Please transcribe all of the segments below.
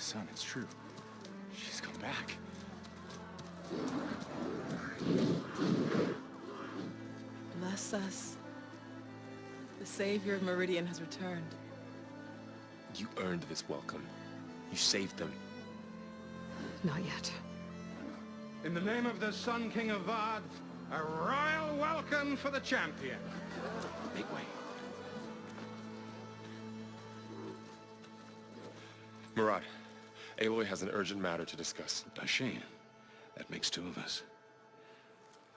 sun, it's true. She's come back. Bless us. The savior of Meridian has returned. You earned this welcome. You saved them. Not yet. In the name of the Sun King of Vard, a royal welcome for the champion. Make way. Murat, Aloy has an urgent matter to discuss. Dashane, that makes two of us.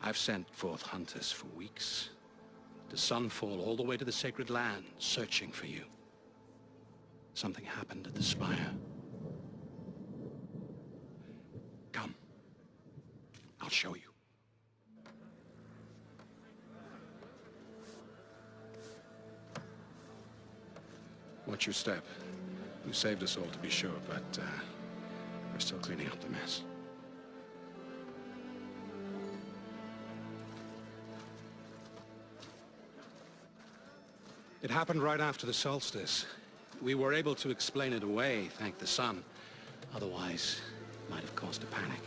I've sent forth hunters for weeks, to Sunfall all the way to the Sacred Land, searching for you. Something happened at the Spire. Come. I'll show you. Watch your step. You saved us all, to be sure, but we're still cleaning up the mess. It happened right after the solstice. We were able to explain it away, thank the sun. Otherwise, it might have caused a panic.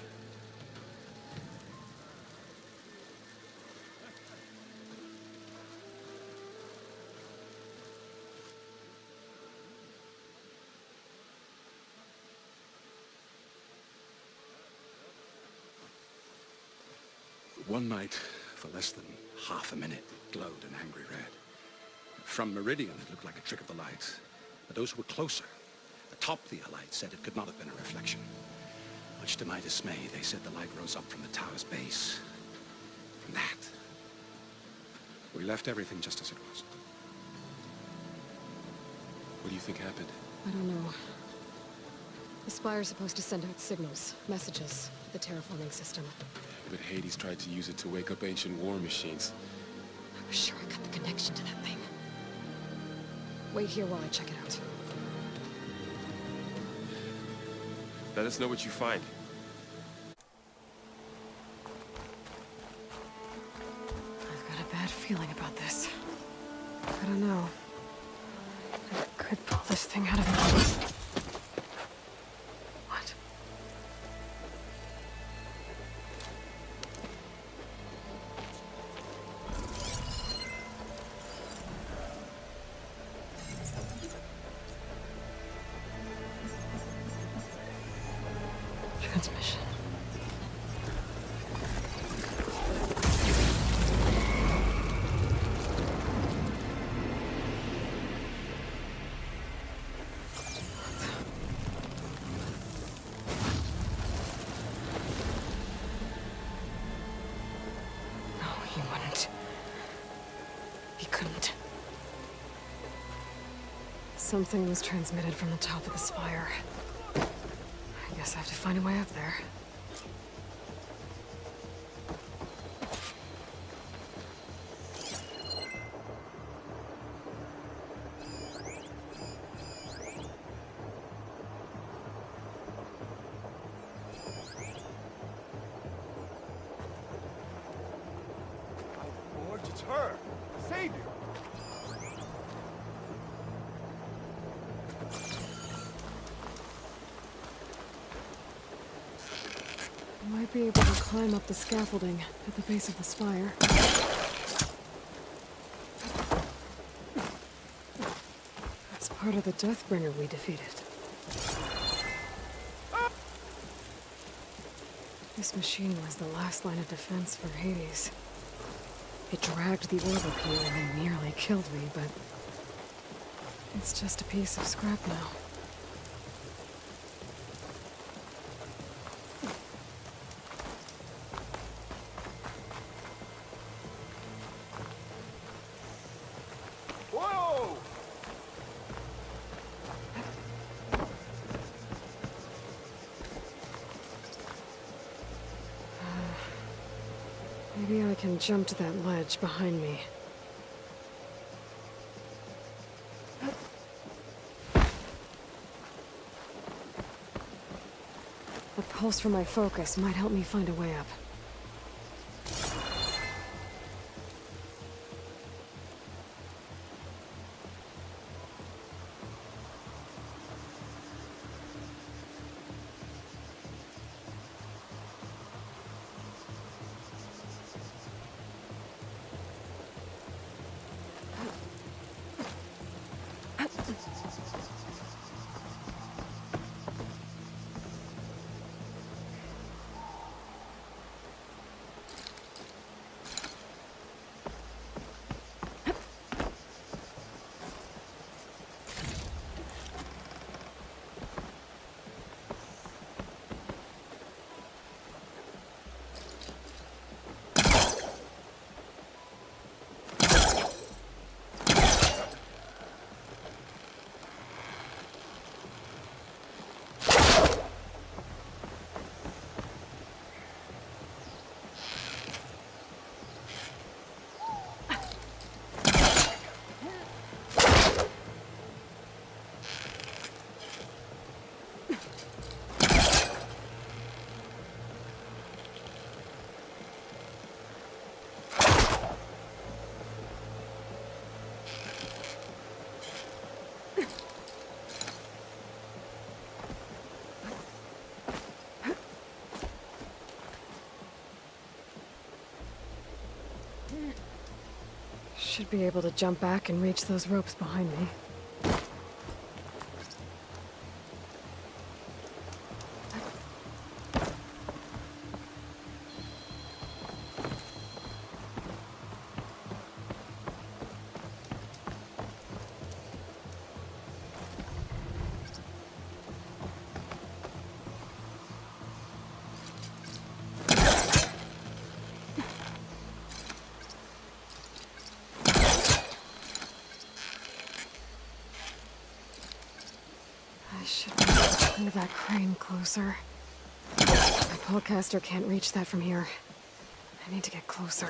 One night, for less than half a minute, it glowed an angry red. From Meridian, it looked like a trick of the light. But those who were closer, atop the light, said it could not have been a reflection. Much to my dismay, they said the light rose up from the tower's base. From that, we left everything just as it was. What do you think happened? I don't know. The Spire's supposed to send out signals, messages, to the terraforming system. But Hades tried to use it to wake up ancient war machines. I was sure I got the connection to that thing. Wait here while I check it out. Let us know what you find. I've got a bad feeling about this. I don't know. I could pull this thing out of me. What? Transmission. No, he wouldn't. He couldn't. Something was transmitted from the top of the spire. I guess I have to find a way up there. Lord, it's her! Savior! I might be able to climb up the scaffolding at the base of the spire. That's part of the Deathbringer we defeated. This machine was the last line of defense for Hades. It dragged the orb up here and nearly killed me, but it's just a piece of scrap now. Whoa! Maybe I can jump to that ledge behind me. A pulse from my focus might help me find a way up. should be able to jump back and reach those ropes behind me. I should be able to pull that crane closer. My polecaster can't reach that from here. I need to get closer.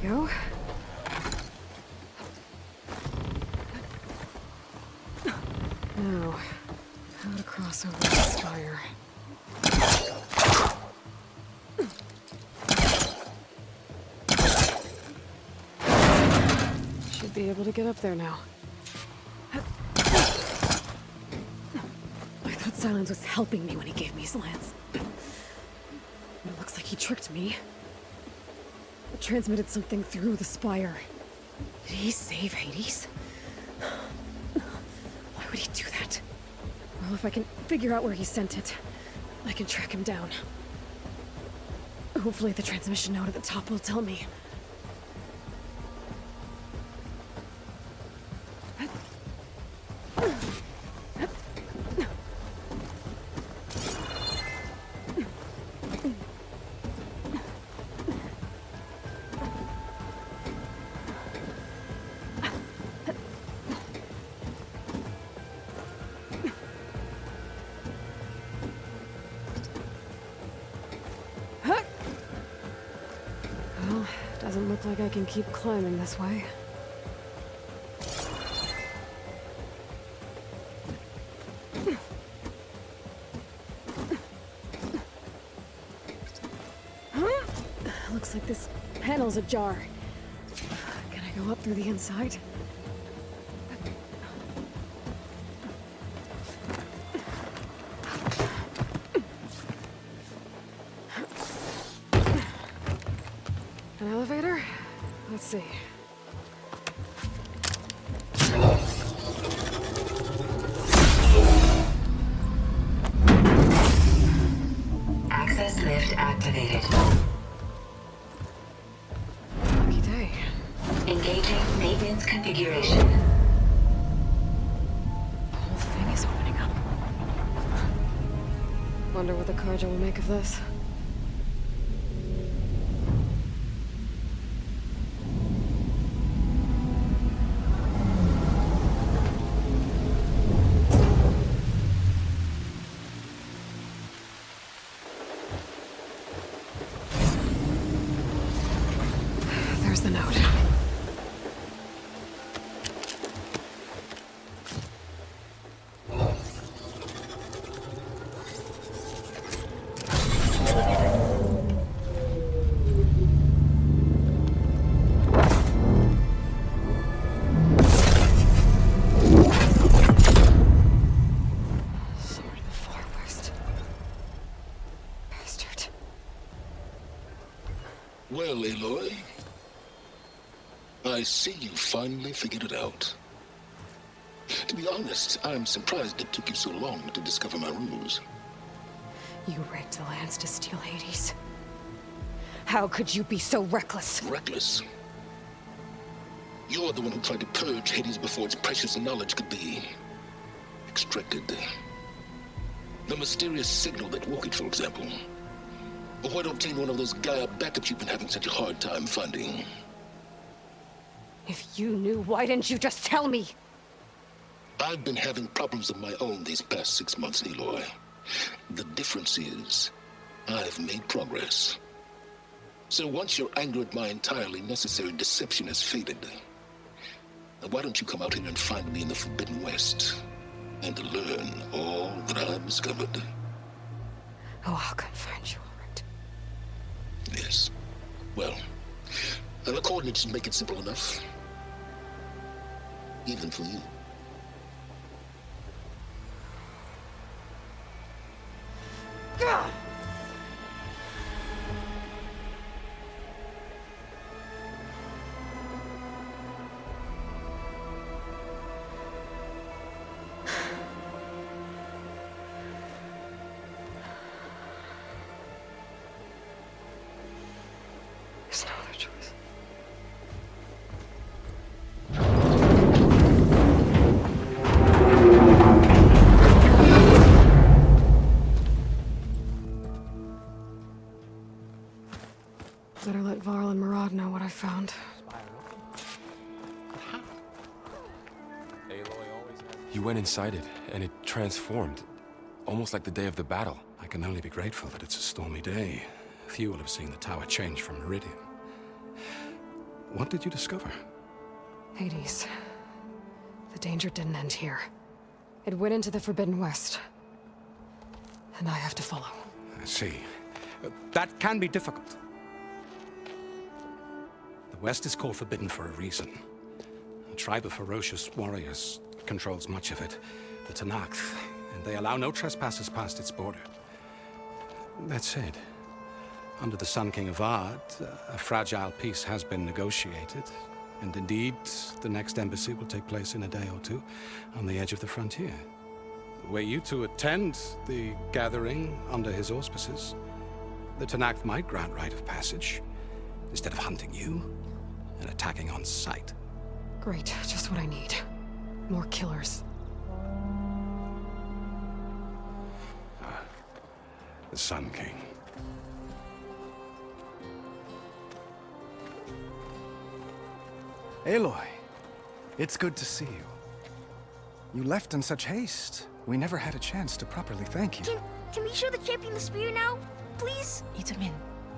Go. Now, how to cross over the spire. Should be able to get up there now. I thought Silence was helping me when he gave me his lance. It looks like he tricked me. Transmitted something through the spire. Did he save Hades? Why would he do that? Well, if I can figure out where he sent it, I can track him down. Hopefully the transmission node at the top will tell me. Well, doesn't look like I can keep climbing this way. Looks like this panel's ajar. Can I go up through the inside? An elevator? Let's see. Access lift activated. Lucky day. Engaging maintenance configuration. The whole thing is opening up. Wonder what the Carja will make of this. There's the note. Somewhere in the far west. Bastard. Well, Aloy, I see you finally figured it out. To be honest, I'm surprised it took you so long to discover my ruse. You rigged the lance to steal Hades. How could you be so reckless? Reckless. You're the one who tried to purge Hades before its precious knowledge could be extracted. The mysterious signal that woke it, for example. Or where to obtain one of those Gaia backups you've been having such a hard time finding. If you knew, why didn't you just tell me? I've been having problems of my own these past 6 months, Aloy. The difference is, I've made progress. So once your anger at my entirely necessary deception has faded, why don't you come out here and find me in the Forbidden West and learn all that I've discovered? Oh, I'll come find you, all right. Yes. Well, the coordinates make it simple enough. Even for you. God! There's no other choice. Better let Varl and Murad know what I found. You went inside it, and it transformed. Almost like the day of the battle. I can only be grateful that it's a stormy day. Few will have seen the tower change from Meridian. What did you discover? Hades. The danger didn't end here. It went into the Forbidden West. And I have to follow. I see. That can be difficult. The West is called Forbidden for a reason. A tribe of ferocious warriors controls much of it, the Tenakth, and they allow no trespassers past its border. That said, under the Sun King of Ard, a fragile peace has been negotiated, and indeed, the next embassy will take place in a day or two on the edge of the frontier. Were you to attend the gathering under his auspices, the Tenakth might grant right of passage, instead of hunting you and attacking on sight. Great, just what I need. More killers. The Sun King. Aloy, it's good to see you. You left in such haste. We never had a chance to properly thank you. Can we show the champion the spear now? Please? Itamin,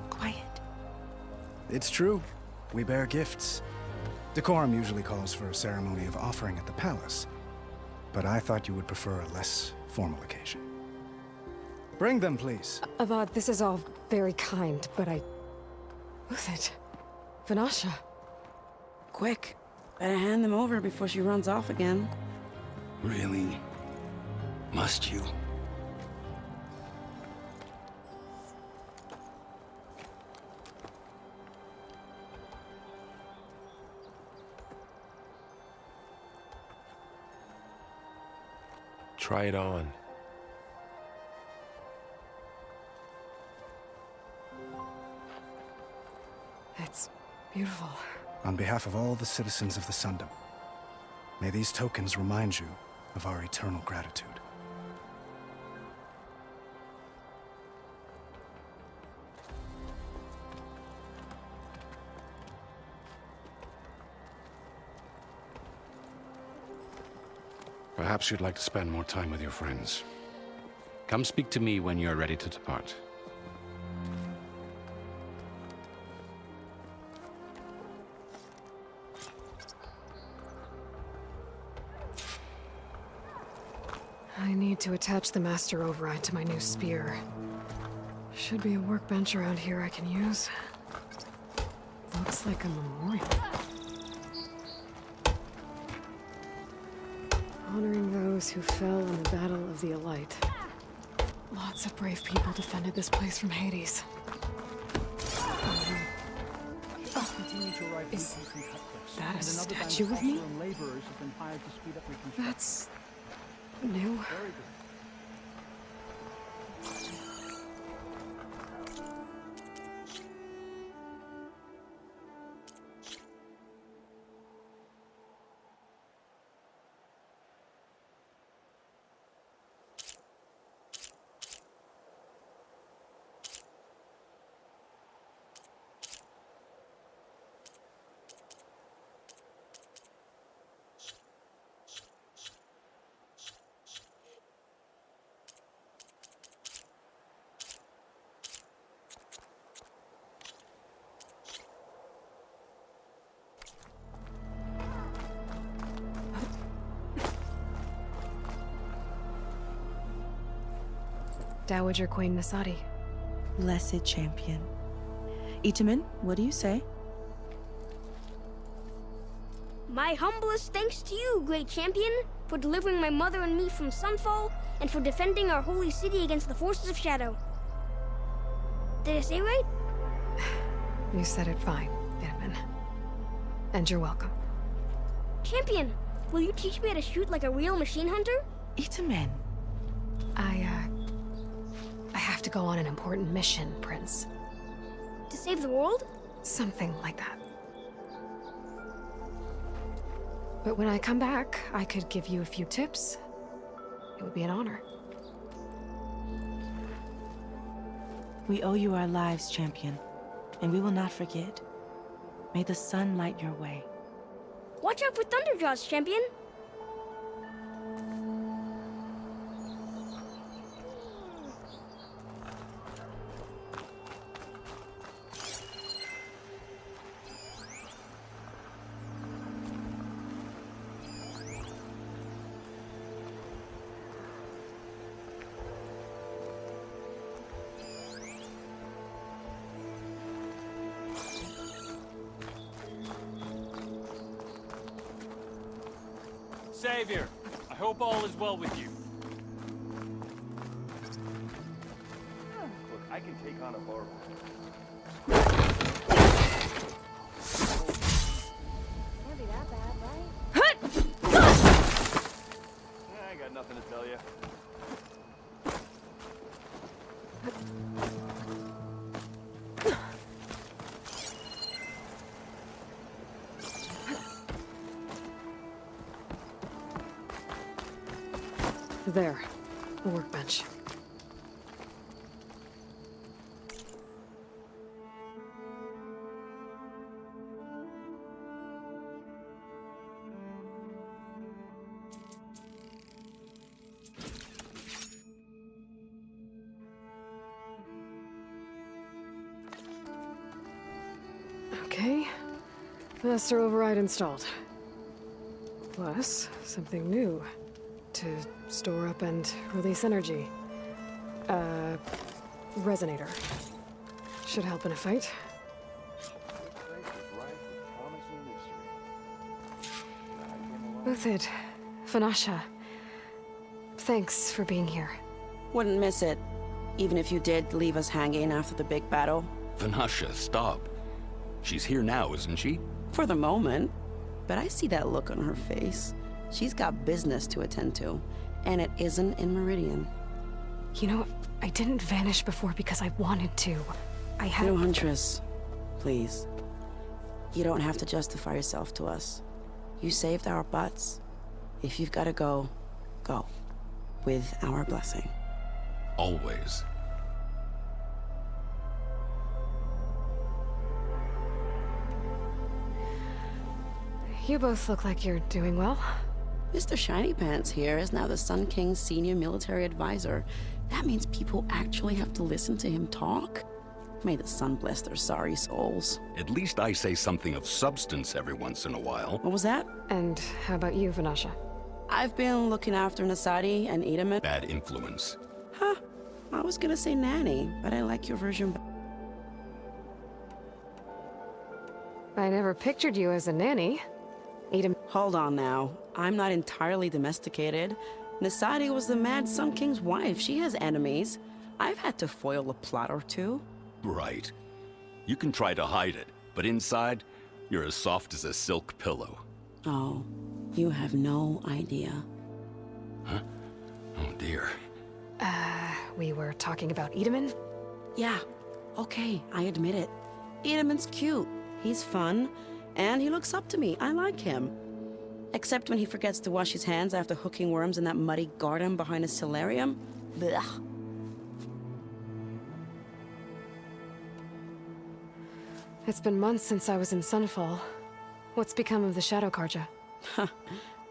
quiet. It's true. We bear gifts. Decorum usually calls for a ceremony of offering at the palace, but I thought you would prefer a less formal occasion. Bring them, please. Avad, this is all very kind, but Who's it? Vanasha. Quick. Better hand them over before she runs off again. Really? Must you? Try it on. It's beautiful. On behalf of all the citizens of the Sundom, may these tokens remind you of our eternal gratitude. Perhaps you'd like to spend more time with your friends. Come speak to me when you're ready to depart. I need to attach the Master Override to my new spear. Should be a workbench around here I can use. Looks like a memorial. Honoring those who fell in the Battle of the Alight. Lots of brave people defended this place from Hades. Is that a statue of me? That's new. Dowager Queen Nasadi. Blessed champion. Itamen, what do you say? My humblest thanks to you, great champion, for delivering my mother and me from Sunfall, and for defending our holy city against the forces of Shadow. Did I say right? You said it fine, Itamen. And you're welcome. Champion, will you teach me how to shoot like a real machine hunter? Itamen. I have to go on an important mission, Prince. To save the world? Something like that. But when I come back, I could give you a few tips. It would be an honor. We owe you our lives, champion, and we will not forget. May the sun light your way. Watch out for Thunderjaws, champion! Savior, I hope all is well with you. Look, I can take on a horrible. Can't be that bad, right? I ain't got nothing to tell you. There, the workbench. Okay, master override installed. Plus, something new. To store up and release energy. Resonator. Should help in a fight. Uthid, Vanasha. Thanks for being here. Wouldn't miss it, even if you did leave us hanging after the big battle. Vanasha, stop. She's here now, isn't she? For the moment. But I see that look on her face. She's got business to attend to, and it isn't in Meridian. You know, I didn't vanish before because I wanted to. I had— No, Huntress. Please. You don't have to justify yourself to us. You saved our butts. If you've got to go, go. With our blessing. Always. You both look like you're doing well. Mr. Shiny Pants here is now the Sun King's senior military advisor. That means people actually have to listen to him talk? May the sun bless their sorry souls. At least I say something of substance every once in a while. What was that? And how about you, Vanasha? I've been looking after Nasadi and Itamen. Bad influence. Huh. I was gonna say nanny, but I like your version. I never pictured you as a nanny. Hold on now. I'm not entirely domesticated. Nasadi was the Mad Sun King's wife. She has enemies. I've had to foil a plot or two. Right. You can try to hide it, but inside, you're as soft as a silk pillow. Oh, you have no idea. Huh? Oh dear. We were talking about Itamen? Yeah, okay, I admit it. Itamen's cute. He's fun. And he looks up to me. I like him. Except when he forgets to wash his hands after hooking worms in that muddy garden behind his solarium. Blech. It's been months since I was in Sunfall. What's become of the Shadow Karja?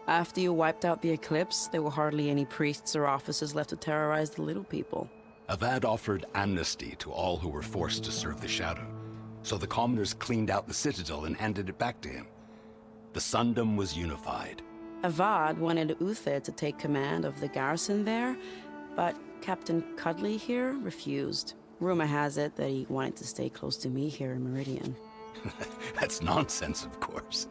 After you wiped out the eclipse, there were hardly any priests or officers left to terrorize the little people. Avad offered amnesty to all who were forced to serve the Shadow. So the commoners cleaned out the citadel and handed it back to him. The Sundom was unified. Avad wanted Uthid to take command of the garrison there, but Captain Cuddly here refused. Rumor has it that he wanted to stay close to me here in Meridian. That's nonsense, of course.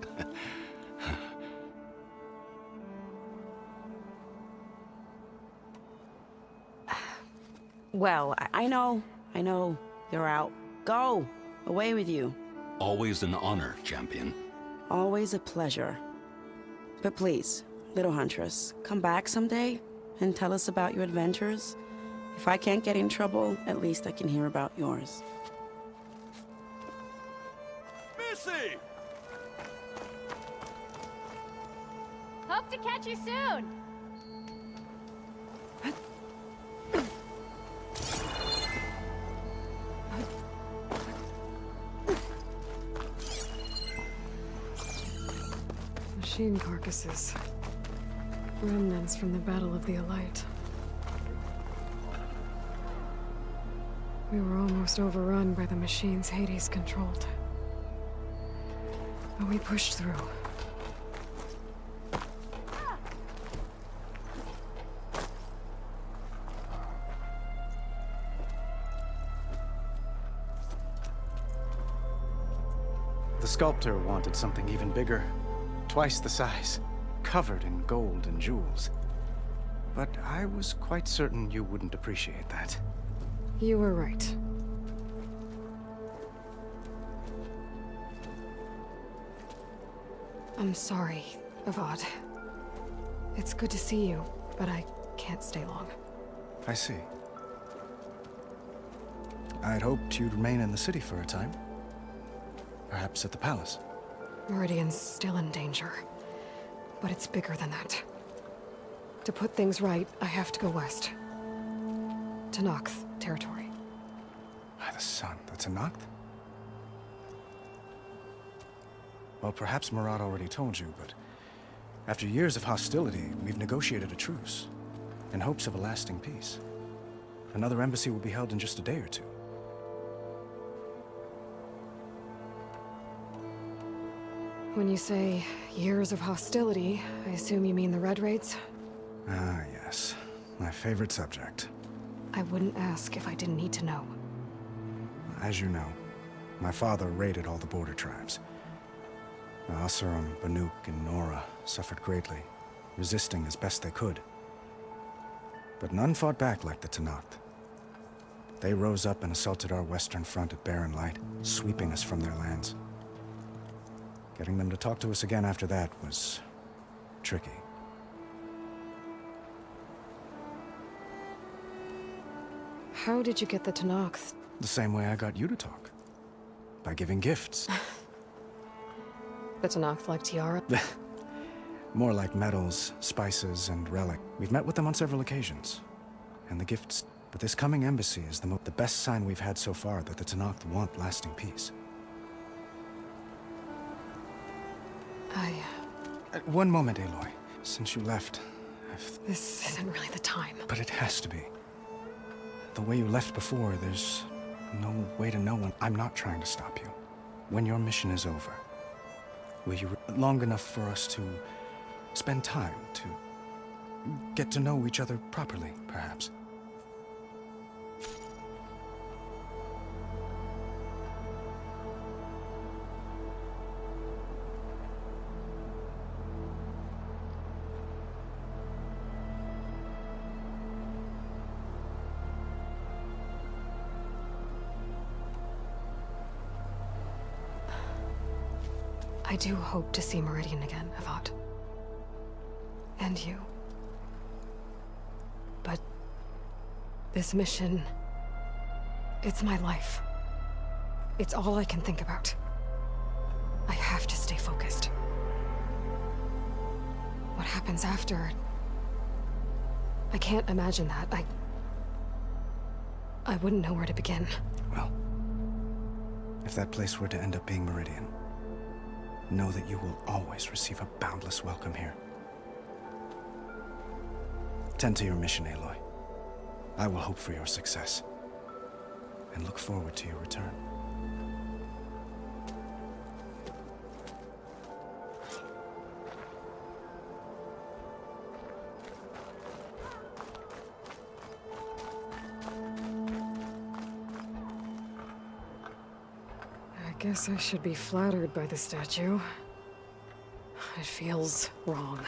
Well, I know. You're out. Go! Away with you. Always an honor, champion. Always a pleasure. But please, little huntress, come back someday and tell us about your adventures. If I can't get in trouble, at least I can hear about yours. Missy! Hope to catch you soon! Machine carcasses. Remnants from the Battle of the Alight. We were almost overrun by the machines Hades controlled. But we pushed through. The sculptor wanted something even bigger. Twice the size, covered in gold and jewels. But I was quite certain you wouldn't appreciate that. You were right. I'm sorry, Avad. It's good to see you, but I can't stay long. I see. I'd hoped you'd remain in the city for a time. Perhaps at the palace. Meridian's still in danger, but it's bigger than that. To put things right, I have to go west. To Nox territory. By the sun, that's a Noct? Well, perhaps Murad already told you, but after years of hostility, we've negotiated a truce, in hopes of a lasting peace. Another embassy will be held in just a day or two. When you say years of hostility, I assume you mean the Red Raids? Ah, yes. My favorite subject. I wouldn't ask if I didn't need to know. As you know, my father raided all the border tribes. Asurum, Banuk, and Nora suffered greatly, resisting as best they could. But none fought back like the Tenakth. They rose up and assaulted our western front at Barren Light, sweeping us from their lands. Getting them to talk to us again after that was tricky. How did you get the Tenakth? The same way I got you to talk. By giving gifts. The Tenakth like Tiara? More like metals, spices, and relic. We've met with them on several occasions. And the gifts... But this coming embassy is the best sign we've had so far that the Tenakth want lasting peace. One moment, Aloy. Since you left, This isn't really the time. But it has to be. The way you left before, there's no way to know when... I'm not trying to stop you. When your mission is over, will you... long enough for us to spend time, to get to know each other properly, perhaps? I do hope to see Meridian again, Avad. And you. But this mission, it's my life. It's all I can think about. I have to stay focused. What happens after? I can't imagine that. I wouldn't know where to begin. Well, if that place were to end up being Meridian, know that you will always receive a boundless welcome here. Tend to your mission, Aloy. I will hope for your success, and look forward to your return. Guess I should be flattered by the statue. It feels wrong.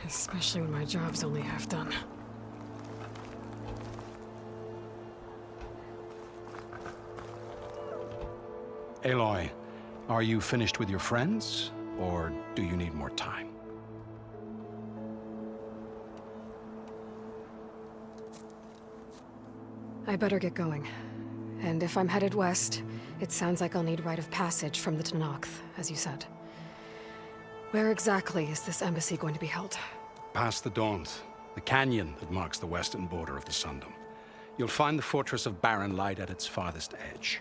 Especially when my job's only half done. Aloy, are you finished with your friends, or do you need more time? I better get going. And if I'm headed west, it sounds like I'll need rite of passage from the Tenakth, as you said. Where exactly is this embassy going to be held? Past the Daunt, the canyon that marks the western border of the Sundom. You'll find the fortress of Barren Light at its farthest edge.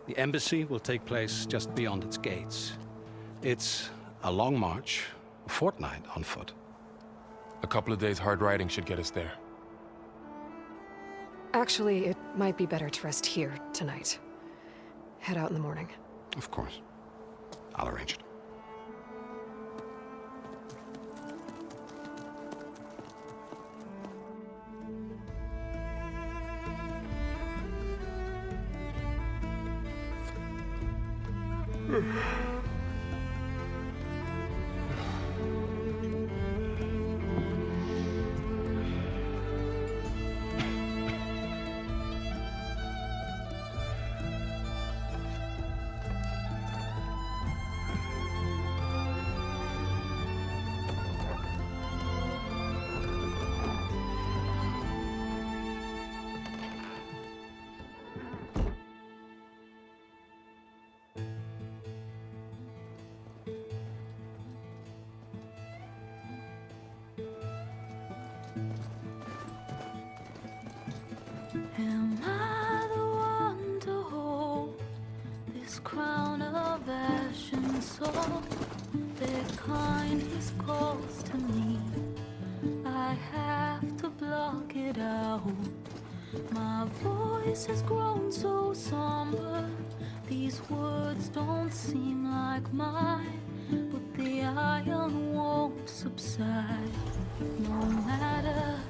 The embassy will take place just beyond its gates. It's a long march, a fortnight on foot. A couple of days hard riding should get us there. Actually, it might be better to rest here tonight. Head out in the morning. Of course. I'll arrange it. Am I the one to hold this crown of ash and salt? Their kindness calls to me. I have to block it out. My voice has grown so somber. These words don't seem like mine, but the iron won't subside. No matter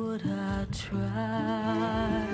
what I try.